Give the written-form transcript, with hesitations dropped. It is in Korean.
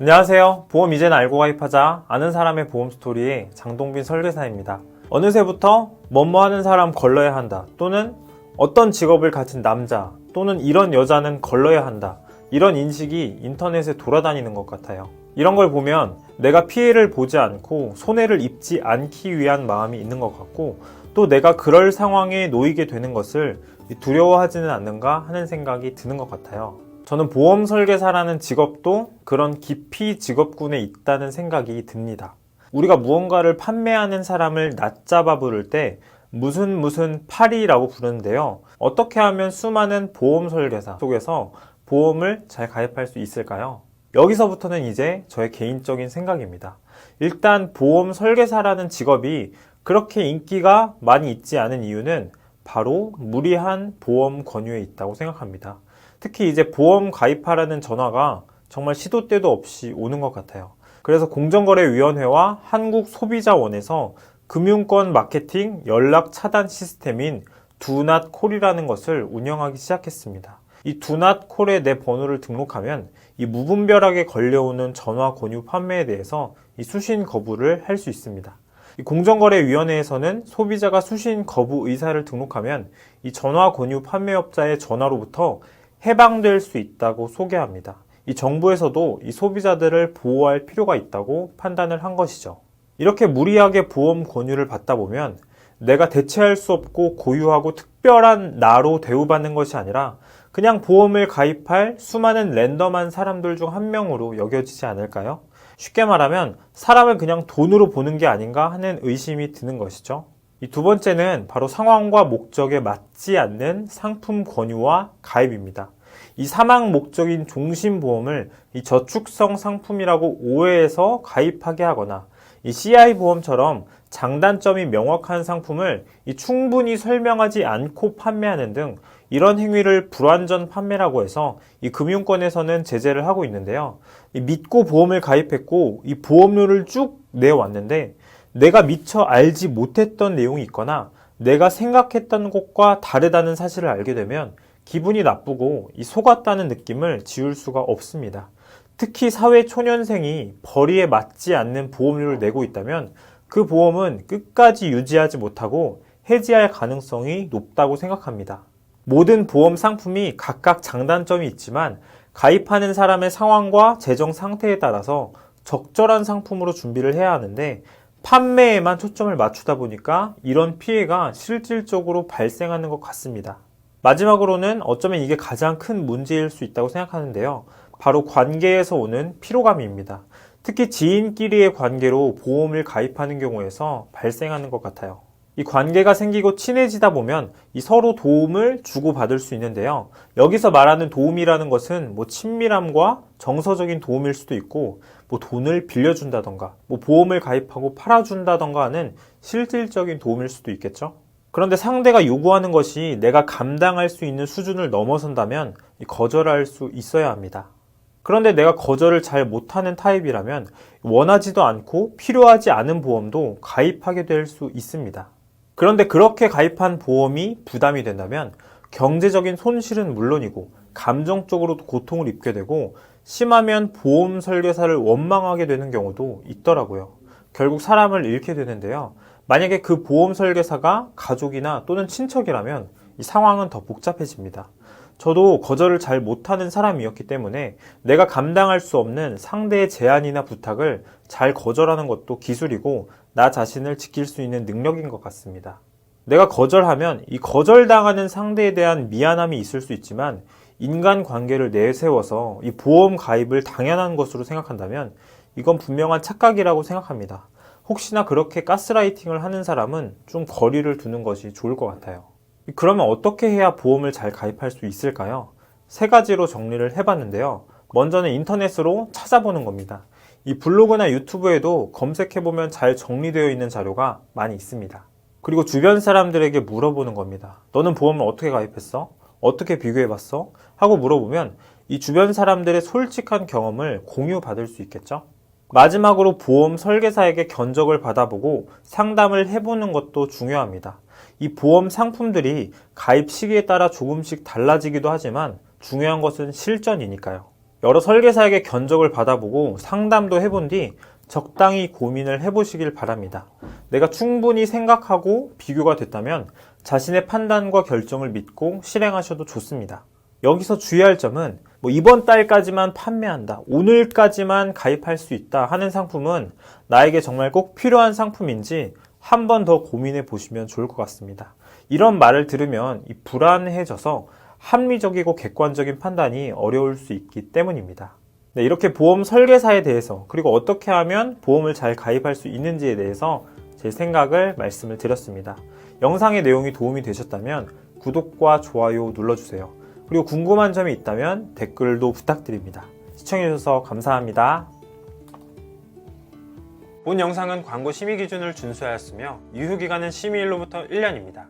안녕하세요. 보험 이제는 알고 가입하자 아는 사람의 보험 스토리의 장동빈 설계사입니다. 어느새부터 뭐뭐 하는 사람 걸러야 한다, 또는 어떤 직업을 가진 남자 또는 이런 여자는 걸러야 한다, 이런 인식이 인터넷에 돌아다니는 것 같아요. 이런 걸 보면 내가 피해를 보지 않고 손해를 입지 않기 위한 마음이 있는 것 같고, 또 내가 그럴 상황에 놓이게 되는 것을 두려워하지는 않는가 하는 생각이 드는 것 같아요. 저는 보험 설계사라는 직업도 그런 깊이 직업군에 있다는 생각이 듭니다. 우리가 무언가를 판매하는 사람을 낮잡아 부를 때 무슨 파리라고 부르는데요. 어떻게 하면 수많은 보험 설계사 속에서 보험을 잘 가입할 수 있을까요? 여기서부터는 이제 저의 개인적인 생각입니다. 일단 보험 설계사라는 직업이 그렇게 인기가 많이 있지 않은 이유는 바로 무리한 보험 권유에 있다고 생각합니다. 특히 이제 보험 가입하라는 전화가 정말 시도 때도 없이 오는 것 같아요. 그래서 공정거래위원회와 한국소비자원에서 금융권 마케팅 연락 차단 시스템인 두낫콜이라는 것을 운영하기 시작했습니다. 이 두낫콜에 내 번호를 등록하면 이 무분별하게 걸려오는 전화 권유 판매에 대해서 이 수신 거부를 할 수 있습니다. 이 공정거래위원회에서는 소비자가 수신 거부 의사를 등록하면 이 전화 권유 판매업자의 전화로부터 해방될 수 있다고 소개합니다. 이 정부에서도 이 소비자들을 보호할 필요가 있다고 판단을 한 것이죠. 이렇게 무리하게 보험 권유를 받다 보면 내가 대체할 수 없고 고유하고 특별한 나로 대우받는 것이 아니라 그냥 보험을 가입할 수많은 랜덤한 사람들 중 한 명으로 여겨지지 않을까요? 쉽게 말하면 사람을 그냥 돈으로 보는 게 아닌가 하는 의심이 드는 것이죠. 이 두 번째는 바로 상황과 목적에 맞지 않는 상품 권유와 가입입니다. 이 사망 목적인 종신보험을 이 저축성 상품이라고 오해해서 가입하게 하거나, 이 CI 보험처럼 장단점이 명확한 상품을 충분히 설명하지 않고 판매하는 등 이런 행위를 불완전 판매라고 해서 이 금융권에서는 제재를 하고 있는데요. 믿고 보험을 가입했고 이 보험료를 쭉 내왔는데 내가 미처 알지 못했던 내용이 있거나 내가 생각했던 것과 다르다는 사실을 알게 되면 기분이 나쁘고 속았다는 느낌을 지울 수가 없습니다. 특히 사회 초년생이 벌이에 맞지 않는 보험료를 내고 있다면 그 보험은 끝까지 유지하지 못하고 해지할 가능성이 높다고 생각합니다. 모든 보험 상품이 각각 장단점이 있지만 가입하는 사람의 상황과 재정 상태에 따라서 적절한 상품으로 준비를 해야 하는데 판매에만 초점을 맞추다 보니까 이런 피해가 실질적으로 발생하는 것 같습니다. 마지막으로는 어쩌면 이게 가장 큰 문제일 수 있다고 생각하는데요. 바로 관계에서 오는 피로감입니다. 특히 지인끼리의 관계로 보험을 가입하는 경우에서 발생하는 것 같아요. 이 관계가 생기고 친해지다 보면 서로 도움을 주고받을 수 있는데요. 여기서 말하는 도움이라는 것은 친밀함과 정서적인 도움일 수도 있고, 돈을 빌려준다던가, 보험을 가입하고 팔아준다던가 하는 실질적인 도움일 수도 있겠죠. 그런데 상대가 요구하는 것이 내가 감당할 수 있는 수준을 넘어선다면 거절할 수 있어야 합니다. 그런데 내가 거절을 잘 못하는 타입이라면 원하지도 않고 필요하지 않은 보험도 가입하게 될 수 있습니다. 그런데 그렇게 가입한 보험이 부담이 된다면 경제적인 손실은 물론이고 감정적으로도 고통을 입게 되고 심하면 보험 설계사를 원망하게 되는 경우도 있더라고요. 결국 사람을 잃게 되는데요. 만약에 그 보험 설계사가 가족이나 또는 친척이라면 이 상황은 더 복잡해집니다. 저도 거절을 잘 못하는 사람이었기 때문에 내가 감당할 수 없는 상대의 제안이나 부탁을 잘 거절하는 것도 기술이고 나 자신을 지킬 수 있는 능력인 것 같습니다. 내가 거절하면 이 거절당하는 상대에 대한 미안함이 있을 수 있지만 인간관계를 내세워서 이 보험 가입을 당연한 것으로 생각한다면 이건 분명한 착각이라고 생각합니다. 혹시나 그렇게 가스라이팅을 하는 사람은 좀 거리를 두는 것이 좋을 것 같아요. 그러면 어떻게 해야 보험을 잘 가입할 수 있을까요? 세 가지로 정리를 해봤는데요. 먼저는 인터넷으로 찾아보는 겁니다. 이 블로그나 유튜브에도 검색해보면 잘 정리되어 있는 자료가 많이 있습니다. 그리고 주변 사람들에게 물어보는 겁니다. 너는 보험을 어떻게 가입했어? 어떻게 비교해봤어? 하고 물어보면 이 주변 사람들의 솔직한 경험을 공유받을 수 있겠죠? 마지막으로 보험 설계사에게 견적을 받아보고 상담을 해보는 것도 중요합니다. 이 보험 상품들이 가입 시기에 따라 조금씩 달라지기도 하지만 중요한 것은 실전이니까요. 여러 설계사에게 견적을 받아보고 상담도 해본 뒤 적당히 고민을 해보시길 바랍니다. 내가 충분히 생각하고 비교가 됐다면 자신의 판단과 결정을 믿고 실행하셔도 좋습니다. 여기서 주의할 점은 이번 달까지만 판매한다, 오늘까지만 가입할 수 있다 하는 상품은 나에게 정말 꼭 필요한 상품인지 한 번 더 고민해 보시면 좋을 것 같습니다. 이런 말을 들으면 불안해져서 합리적이고 객관적인 판단이 어려울 수 있기 때문입니다. 네, 이렇게 보험 설계사에 대해서 그리고 어떻게 하면 보험을 잘 가입할 수 있는지에 대해서 제 생각을 말씀을 드렸습니다. 영상의 내용이 도움이 되셨다면 구독과 좋아요 눌러주세요. 그리고 궁금한 점이 있다면 댓글도 부탁드립니다. 시청해주셔서 감사합니다. 본 영상은 광고 심의 기준을 준수하였으며 유효기간은 심의일로부터 1년입니다.